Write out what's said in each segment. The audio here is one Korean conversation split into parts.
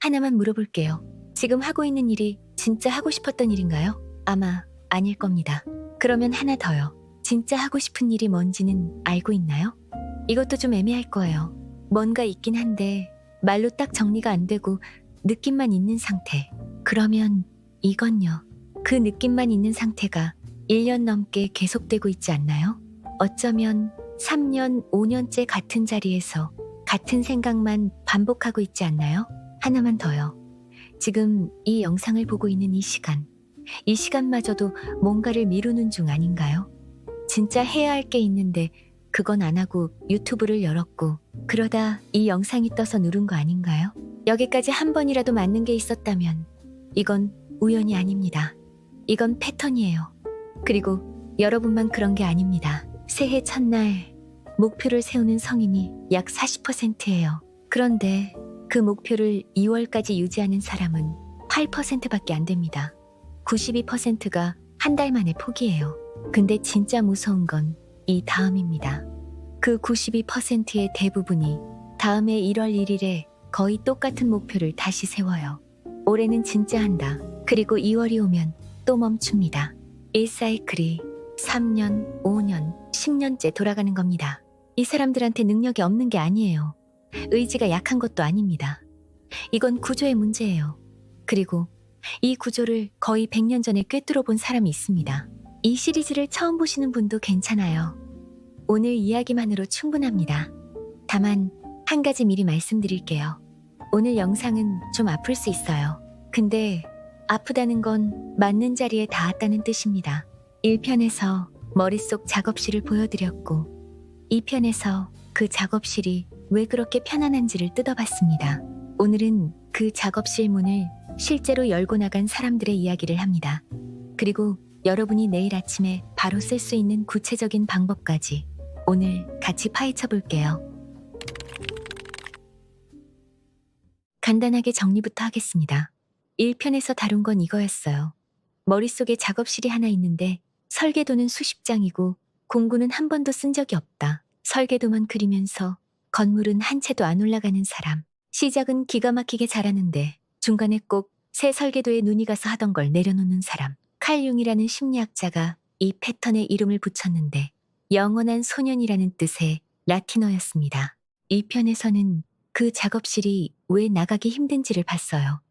하나만 물어볼게요. 지금 하고 있는 일이 진짜 하고 싶었던 일인가요? 아마 아닐 겁니다. 그러면 하나 더요. 진짜 하고 싶은 일이 뭔지는 알고 있나요? 이것도 좀 애매할 거예요. 뭔가 있긴 한데 말로 딱 정리가 안 되고 느낌만 있는 상태. 그러면 이건요. 그 느낌만 있는 상태가 1년 넘게 계속되고 있지 않나요? 어쩌면 3년, 5년째 같은 자리에서 같은 생각만 반복하고 있지 않나요? 하나만 더요. 지금 이 영상을 보고 있는 이 시간마저도 뭔가를 미루는 중 아닌가요? 진짜 해야 할 게 있는데 그건 안 하고 유튜브를 열었고 그러다 이 영상이 떠서 누른 거 아닌가요? 여기까지 한 번이라도 맞는 게 있었다면 이건 우연이 아닙니다. 이건 패턴이에요. 그리고 여러분만 그런 게 아닙니다. 새해 첫날 목표를 세우는 성인이 약 40%예요. 그런데 그 목표를 2월까지 유지하는 사람은 8%밖에 안 됩니다. 92%가 한 달 만에 포기해요. 근데 진짜 무서운 건 이 다음입니다. 그 92%의 대부분이 다음해 1월 1일에 거의 똑같은 목표를 다시 세워요. 올해는 진짜 한다. 그리고 2월이 오면 또 멈춥니다. 이 사이클이 3년, 5년, 10년째 돌아가는 겁니다. 이 사람들한테 능력이 없는 게 아니에요. 의지가 약한 것도 아닙니다. 이건 구조의 문제예요. 그리고 이 구조를 거의 100년 전에 꿰뚫어 본 사람이 있습니다. 이 시리즈를 처음 보시는 분도 괜찮아요. 오늘 이야기만으로 충분합니다. 다만 한 가지 미리 말씀드릴게요. 오늘 영상은 좀 아플 수 있어요. 근데 아프다는 건 맞는 자리에 닿았다는 뜻입니다. 1편에서 머릿속 작업실을 보여드렸고 2편에서 그 작업실이 왜 그렇게 편안한지를 뜯어봤습니다. 오늘은 그 작업실 문을 실제로 열고 나간 사람들의 이야기를 합니다. 그리고 여러분이 내일 아침에 바로 쓸 수 있는 구체적인 방법까지 오늘 같이 파헤쳐 볼게요. 간단하게 정리부터 하겠습니다. 1편에서 다룬 건 이거였어요. 머릿속에 작업실이 하나 있는데 설계도는 수십 장이고 공구는 한 번도 쓴 적이 없다. 설계도만 그리면서 건물은 한 채도 안 올라가는 사람. 시작은 기가 막히게 잘하는데 중간에 꼭 새 설계도에 눈이 가서 하던 걸 내려놓는 사람. 칼 융이라는 심리학자가 이 패턴에 이름을 붙였는데 영원한 소년이라는 뜻의 라틴어였습니다. 이 편에서는 그 작업실이 왜 나가기 힘든지를 봤어요.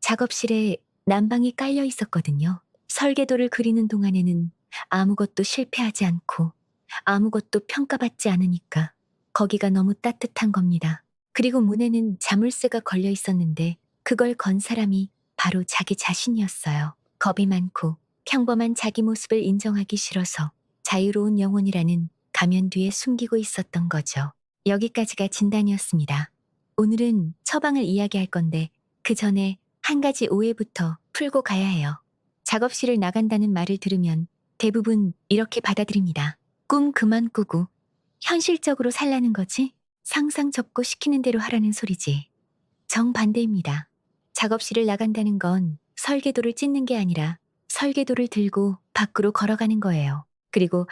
작업실에 난방이 깔려 있었거든요. 설계도를 그리는 동안에는 아무것도 실패하지 않고 아무것도 평가받지 않으니까 거기가 너무 따뜻한 겁니다. 그리고 문에는 자물쇠가 걸려 있었는데 그걸 건 사람이 바로 자기 자신이었어요. 겁이 많고 평범한 자기 모습을 인정하기 싫어서 자유로운 영혼이라는 가면 뒤에 숨기고 있었던 거죠. 여기까지가 진단이었습니다. 오늘은 처방을 이야기할 건데 그 전에 한 가지 오해부터 풀고 가야 해요. 작업실을 나간다는 말을 들으면 대부분 이렇게 받아들입니다. 꿈 그만 꾸고 현실적으로 살라는 거지? 상상 접고 시키는 대로 하라는 소리지. 정반대입니다. 작업실을 나간다는 건 설계도를 찢는 게 아니라 설계도를 들고 밖으로 걸어가는 거예요. 그리고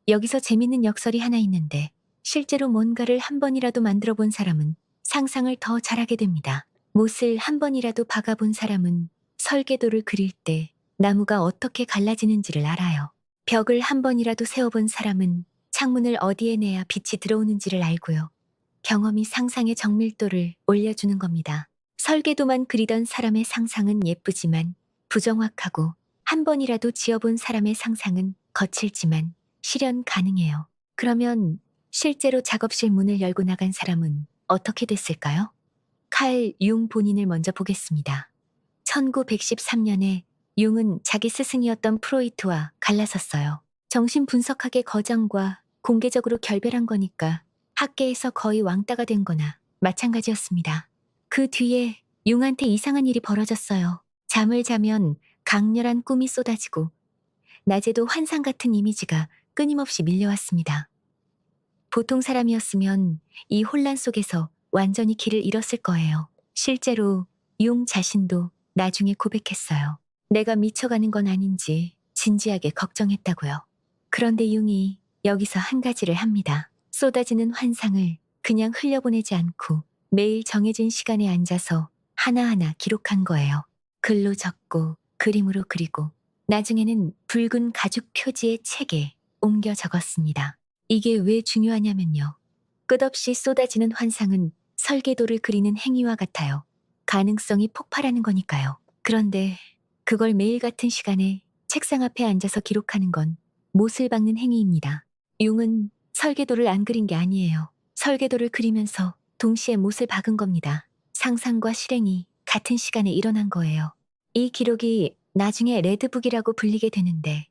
여기서 재밌는 역설이 하나 있는데 실제로 뭔가를 한 번이라도 만들어 본 사람은 상상을 더 잘하게 됩니다. 못을 한 번이라도 박아본 사람은 설계도를 그릴 때 나무가 어떻게 갈라지는지를 알아요. 벽을 한 번이라도 세워본 사람은 창문을 어디에 내야 빛이 들어오는지를 알고요. 경험이 상상의 정밀도를 올려주는 겁니다. 설계도만 그리던 사람의 상상은 예쁘지만 부정확하고 한 번이라도 지어본 사람의 상상은 거칠지만 실현 가능해요. 그러면 실제로 작업실 문을 열고 나간 사람은 어떻게 됐을까요? 칼 융 본인을 먼저 보겠습니다. 1913년에 융은 자기 스승이었던 프로이트와 갈라섰어요. 정신분석학의 거장과 공개적으로 결별한 거니까 학계에서 거의 왕따가 된 거나 마찬가지였습니다. 그 뒤에 융한테 이상한 일이 벌어졌어요. 잠을 자면 강렬한 꿈이 쏟아지고 낮에도 환상 같은 이미지가 끊임없이 밀려왔습니다. 보통 사람이었으면 이 혼란 속에서 완전히 길을 잃었을 거예요. 실제로 융 자신도 나중에 고백했어요. 내가 미쳐가는 건 아닌지 진지하게 걱정했다고요. 그런데 융이 여기서 한 가지를 합니다. 쏟아지는 환상을 그냥 흘려보내지 않고 매일 정해진 시간에 앉아서 하나하나 기록한 거예요. 글로 적고 그림으로 그리고 나중에는 붉은 가죽 표지의 책에 옮겨 적었습니다. 이게 왜 중요하냐면요. 끝없이 쏟아지는 환상은 설계도를 그리는 행위와 같아요. 가능성이 폭발하는 거니까요. 그런데 그걸 매일 같은 시간에 책상 앞에 앉아서 기록하는 건 못을 박는 행위입니다. 융은 설계도를 안 그린 게 아니에요. 설계도를 그리면서 동시에 못을 박은 겁니다. 상상과 실행이 같은 시간에 일어난 거예요. 이 기록이 나중에 레드북이라고 불리게 되는데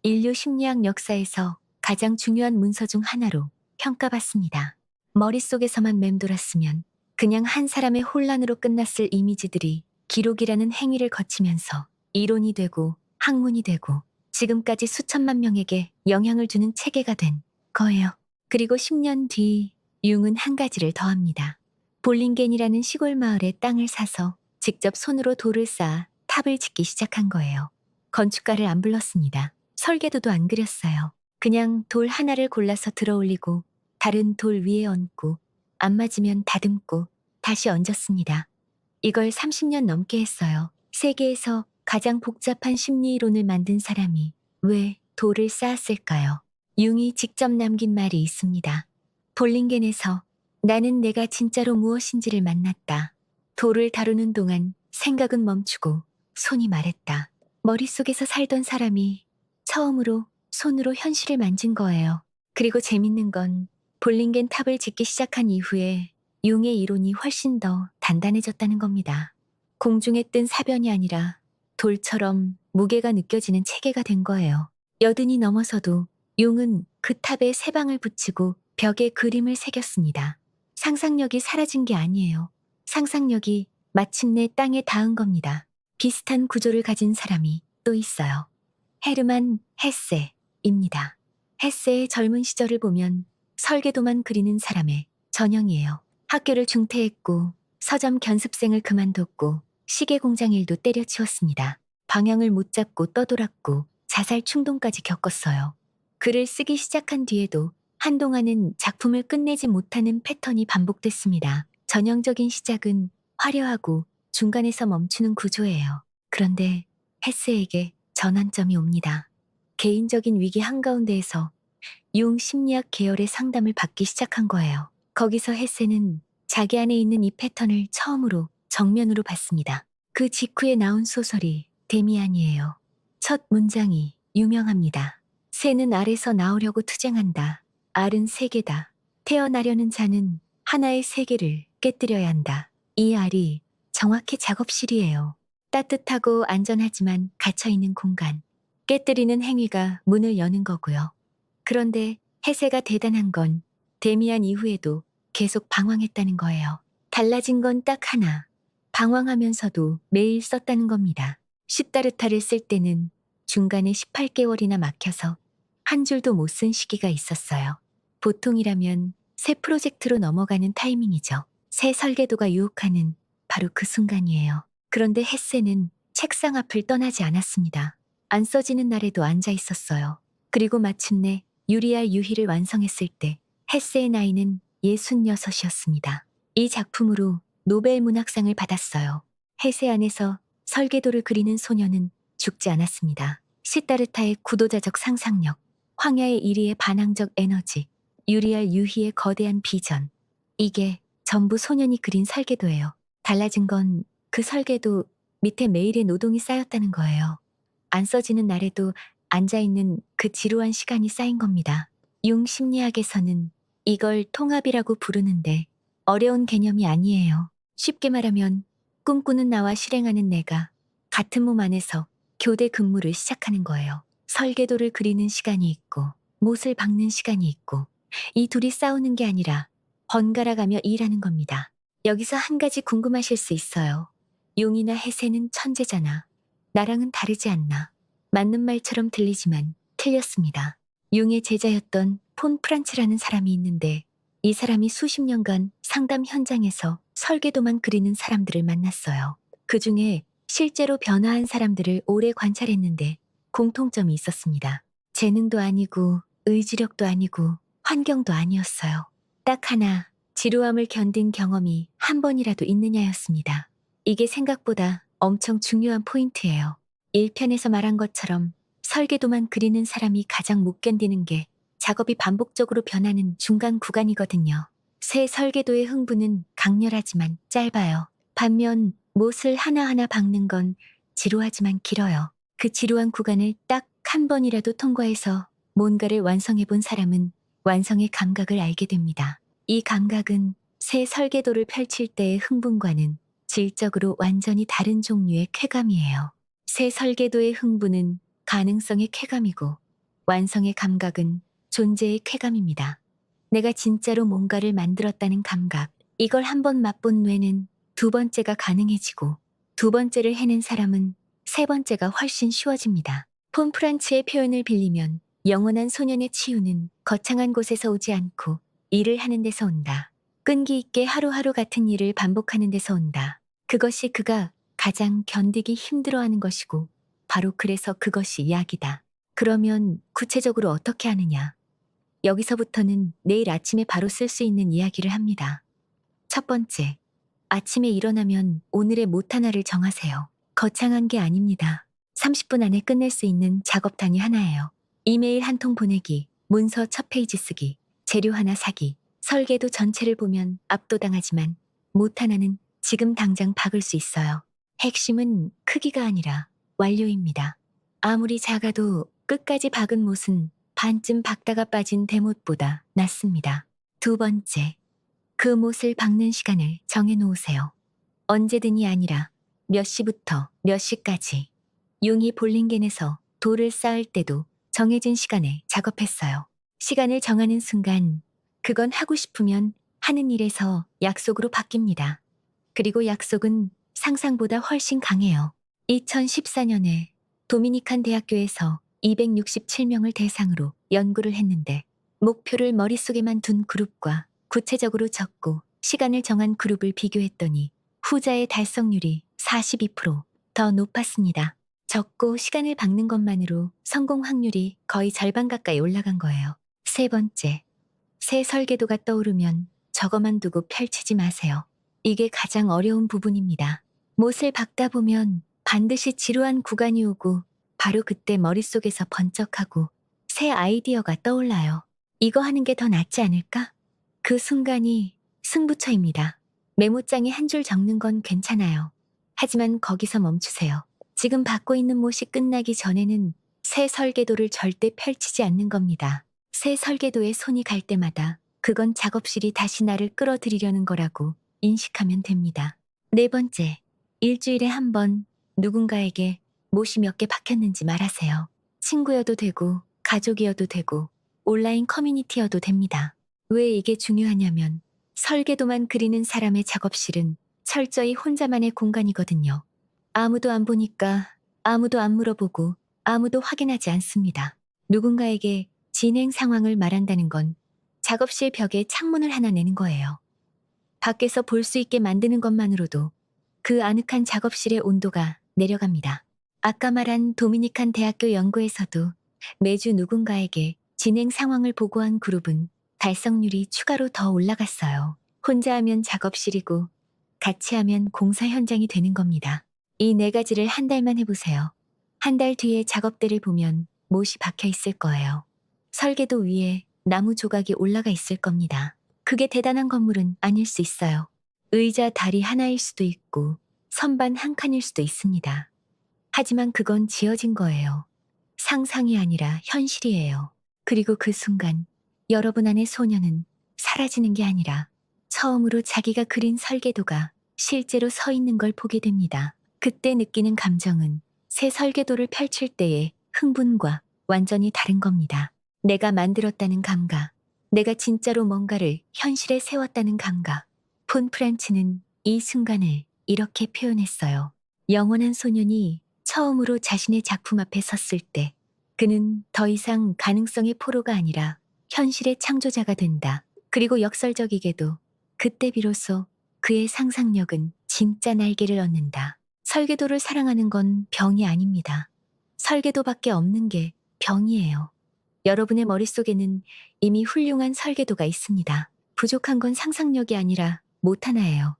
인류 심리학 역사에서 가장 중요한 문서 중 하나로 평가받습니다. 머릿속에서만 맴돌았으면 그냥 한 사람의 혼란으로 끝났을 이미지들이 기록이라는 행위를 거치면서 이론이 되고 학문이 되고 지금까지 수천만 명에게 영향을 주는 체계가 된 거예요. 그리고 10년 뒤 융은 한 가지를 더합니다. 볼링겐이라는 시골 마을에 땅을 사서 직접 손으로 돌을 쌓아 탑을 짓기 시작한 거예요. 건축가를 안 불렀습니다. 설계도도 안 그렸어요. 그냥 돌 하나를 골라서 들어 올리고 다른 돌 위에 얹고 안 맞으면 다듬고 다시 얹었습니다. 이걸 30년 넘게 했어요. 세계에서 가장 복잡한 심리이론을 만든 사람이 왜 돌을 쌓았을까요? 융이 직접 남긴 말이 있습니다. 볼링겐에서 나는 내가 진짜로 무엇인지를 만났다. 돌을 다루는 동안 생각은 멈추고 손이 말했다. 머릿속에서 살던 사람이 처음으로 손으로 현실을 만진 거예요. 그리고 재밌는 건 볼링겐 탑을 짓기 시작한 이후에 융의 이론이 훨씬 더 단단해졌다는 겁니다. 공중에 뜬 사변이 아니라 돌처럼 무게가 느껴지는 체계가 된 거예요. 여든이 넘어서도 융은 그 탑에 새 방을 붙이고 벽에 그림을 새겼습니다. 상상력이 사라진 게 아니에요. 상상력이 마침내 땅에 닿은 겁니다. 비슷한 구조를 가진 사람이 또 있어요. 헤르만 헤세입니다. 헤세의 젊은 시절을 보면 설계도만 그리는 사람의 전형이에요. 학교를 중퇴했고 서점 견습생을 그만뒀고 시계 공장 일도 때려치웠습니다. 방향을 못 잡고 떠돌았고 자살 충동까지 겪었어요. 글을 쓰기 시작한 뒤에도 한동안은 작품을 끝내지 못하는 패턴이 반복됐습니다. 전형적인 시작은 화려하고 중간에서 멈추는 구조예요. 그런데 헤세에게 전환점이 옵니다. 개인적인 위기 한가운데에서 융 심리학 계열의 상담을 받기 시작한 거예요. 거기서 헤세는 자기 안에 있는 이 패턴을 처음으로 정면으로 봤습니다. 그 직후에 나온 소설이 데미안이에요. 첫 문장이 유명합니다. 새는 알에서 나오려고 투쟁한다. 알은 세계다. 태어나려는 자는 하나의 세계를 깨뜨려야 한다. 이 알이 정확히 작업실이에요. 따뜻하고 안전하지만 갇혀있는 공간. 깨뜨리는 행위가 문을 여는 거고요. 그런데 해세가 대단한 건 데미안 이후에도 계속 방황했다는 거예요. 달라진 건 딱 하나. 방황하면서도 매일 썼다는 겁니다. 시타르타를 쓸 때는 중간에 18개월이나 막혀서 한 줄도 못 쓴 시기가 있었어요. 보통이라면 새 프로젝트로 넘어가는 타이밍이죠. 새 설계도가 유혹하는 바로 그 순간이에요. 그런데 헤세는 책상 앞을 떠나지 않았습니다. 안 써지는 날에도 앉아 있었어요. 그리고 마침내 유리알 유희를 완성했을 때 헤세의 나이는 66이었습니다. 이 작품으로 노벨 문학상을 받았어요. 헤세 안에서 설계도를 그리는 소녀는 죽지 않았습니다. 시타르타의 구도자적 상상력, 황야의 이리의 반항적 에너지, 유리알 유희의 거대한 비전. 이게 전부 소년이 그린 설계도예요. 달라진 건 그 설계도 밑에 매일의 노동이 쌓였다는 거예요. 안 써지는 날에도 앉아있는 그 지루한 시간이 쌓인 겁니다. 융 심리학에서는 이걸 통합이라고 부르는데 어려운 개념이 아니에요. 쉽게 말하면 꿈꾸는 나와 실행하는 내가 같은 몸 안에서 교대 근무를 시작하는 거예요. 설계도를 그리는 시간이 있고 못을 박는 시간이 있고 이 둘이 싸우는 게 아니라 번갈아가며 일하는 겁니다. 여기서 한 가지 궁금하실 수 있어요. 융이나 헤세는 천재잖아. 나랑은 다르지 않나. 맞는 말처럼 들리지만 틀렸습니다. 융의 제자였던 폰 프란츠라는 사람이 있는데 이 사람이 수십 년간 상담 현장에서 설계도만 그리는 사람들을 만났어요. 그 중에 실제로 변화한 사람들을 오래 관찰했는데 공통점이 있었습니다. 재능도 아니고 의지력도 아니고 환경도 아니었어요. 딱 하나, 지루함을 견딘 경험이 한 번이라도 있느냐였습니다. 이게 생각보다 엄청 중요한 포인트예요. 1편에서 말한 것처럼 설계도만 그리는 사람이 가장 못 견디는 게 작업이 반복적으로 변하는 중간 구간이거든요. 새 설계도의 흥부는 강렬하지만 짧아요. 반면 못을 하나하나 박는 건 지루하지만 길어요. 그 지루한 구간을 딱 한 번이라도 통과해서 뭔가를 완성해 본 사람은 완성의 감각을 알게 됩니다. 이 감각은 새 설계도를 펼칠 때의 흥분과는 질적으로 완전히 다른 종류의 쾌감이에요. 새 설계도의 흥분은 가능성의 쾌감이고 완성의 감각은 존재의 쾌감입니다. 내가 진짜로 뭔가를 만들었다는 감각, 이걸 한번 맛본 뇌는 두 번째가 가능해지고 두 번째를 해낸 사람은 세 번째가 훨씬 쉬워집니다. 폰 프란츠의 표현을 빌리면 영원한 소년의 치유는 거창한 곳에서 오지 않고 일을 하는 데서 온다. 끈기 있게 하루하루 같은 일을 반복하는 데서 온다. 그것이 그가 가장 견디기 힘들어하는 것이고 바로 그래서 그것이 이야기다. 그러면 구체적으로 어떻게 하느냐? 여기서부터는 내일 아침에 바로 쓸 수 있는 이야기를 합니다. 첫 번째, 아침에 일어나면 오늘의 못 하나를 정하세요. 거창한 게 아닙니다. 30분 안에 끝낼 수 있는 작업단위 하나예요. 이메일 한 통 보내기, 문서 첫 페이지 쓰기, 재료 하나 사기, 설계도 전체를 보면 압도당하지만 못 하나는 지금 당장 박을 수 있어요. 핵심은 크기가 아니라 완료입니다. 아무리 작아도 끝까지 박은 못은 반쯤 박다가 빠진 대못보다 낫습니다. 두 번째, 그 못을 박는 시간을 정해놓으세요. 언제든이 아니라 몇 시부터 몇 시까지. 융이 볼링겐에서 돌을 쌓을 때도 정해진 시간에 작업했어요. 시간을 정하는 순간 그건 하고 싶으면 하는 일에서 약속으로 바뀝니다. 그리고 약속은 상상보다 훨씬 강해요. 2014년에 도미니칸 대학교에서 267명을 대상으로 연구를 했는데 목표를 머릿속에만 둔 그룹과 구체적으로 적고 시간을 정한 그룹을 비교했더니 후자의 달성률이 42%더 높았습니다. 적고 시간을 박는 것만으로 성공 확률이 거의 절반 가까이 올라간 거예요. 세 번째, 새 설계도가 떠오르면 저거만 두고 펼치지 마세요. 이게 가장 어려운 부분입니다. 못을 박다 보면 반드시 지루한 구간이 오고 바로 그때 머릿속에서 번쩍하고 새 아이디어가 떠올라요. 이거 하는 게 더 낫지 않을까? 그 순간이 승부처입니다. 메모장에 한 줄 적는 건 괜찮아요. 하지만 거기서 멈추세요. 지금 받고 있는 못이 끝나기 전에는 새 설계도를 절대 펼치지 않는 겁니다. 새 설계도에 손이 갈 때마다 그건 작업실이 다시 나를 끌어들이려는 거라고 인식하면 됩니다. 네 번째, 일주일에 한 번 누군가에게 못이 몇 개 박혔는지 말하세요. 친구여도 되고 가족이어도 되고 온라인 커뮤니티여도 됩니다. 왜 이게 중요하냐면 설계도만 그리는 사람의 작업실은 철저히 혼자만의 공간이거든요. 아무도 안 보니까 아무도 안 물어보고 아무도 확인하지 않습니다. 누군가에게 진행 상황을 말한다는 건 작업실 벽에 창문을 하나 내는 거예요. 밖에서 볼 수 있게 만드는 것만으로도 그 아늑한 작업실의 온도가 내려갑니다. 아까 말한 도미니칸 대학교 연구에서도 매주 누군가에게 진행 상황을 보고한 그룹은 달성률이 추가로 더 올라갔어요. 혼자 하면 작업실이고 같이 하면 공사 현장이 되는 겁니다. 이 네 가지를 한 달만 해보세요. 한 달 뒤에 작업대를 보면 못이 박혀 있을 거예요. 설계도 위에 나무 조각이 올라가 있을 겁니다. 그게 대단한 건물은 아닐 수 있어요. 의자 다리 하나일 수도 있고 선반 한 칸일 수도 있습니다. 하지만 그건 지어진 거예요. 상상이 아니라 현실이에요. 그리고 그 순간 여러분 안의 소녀는 사라지는 게 아니라 처음으로 자기가 그린 설계도가 실제로 서 있는 걸 보게 됩니다. 그때 느끼는 감정은 새 설계도를 펼칠 때의 흥분과 완전히 다른 겁니다. 내가 만들었다는 감각, 내가 진짜로 뭔가를 현실에 세웠다는 감각. 폰 프란츠는 이 순간을 이렇게 표현했어요. 영원한 소년이 처음으로 자신의 작품 앞에 섰을 때 그는 더 이상 가능성의 포로가 아니라 현실의 창조자가 된다. 그리고 역설적이게도 그때 비로소 그의 상상력은 진짜 날개를 얻는다. 설계도를 사랑하는 건 병이 아닙니다. 설계도밖에 없는 게 병이에요. 여러분의 머릿속에는 이미 훌륭한 설계도가 있습니다. 부족한 건 상상력이 아니라 못 하나예요.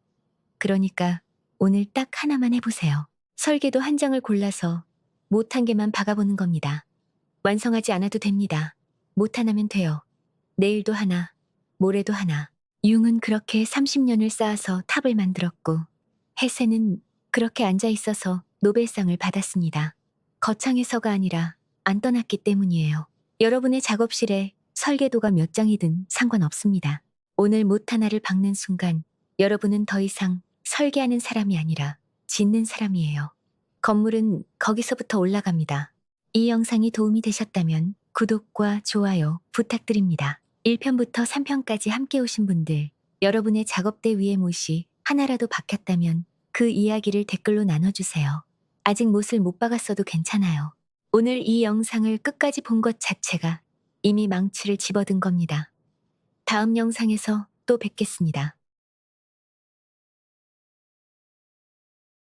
그러니까 오늘 딱 하나만 해보세요. 설계도 한 장을 골라서 못 한 개만 박아보는 겁니다. 완성하지 않아도 됩니다. 못 하나면 돼요. 내일도 하나, 모레도 하나. 융은 그렇게 30년을 쌓아서 탑을 만들었고, 해세는 그렇게 앉아 있어서 노벨상을 받았습니다. 거창해서가 아니라 안 떠났기 때문이에요. 여러분의 작업실에 설계도가 몇 장이든 상관없습니다. 오늘 못 하나를 박는 순간 여러분은 더 이상 설계하는 사람이 아니라 짓는 사람이에요. 건물은 거기서부터 올라갑니다. 이 영상이 도움이 되셨다면 구독과 좋아요 부탁드립니다. 1편부터 3편까지 함께 오신 분들, 여러분의 작업대 위에 못이 하나라도 박혔다면 그 이야기를 댓글로 나눠주세요. 아직 못을 못 박았어도 괜찮아요. 오늘 이 영상을 끝까지 본 것 자체가 이미 망치를 집어든 겁니다. 다음 영상에서 또 뵙겠습니다.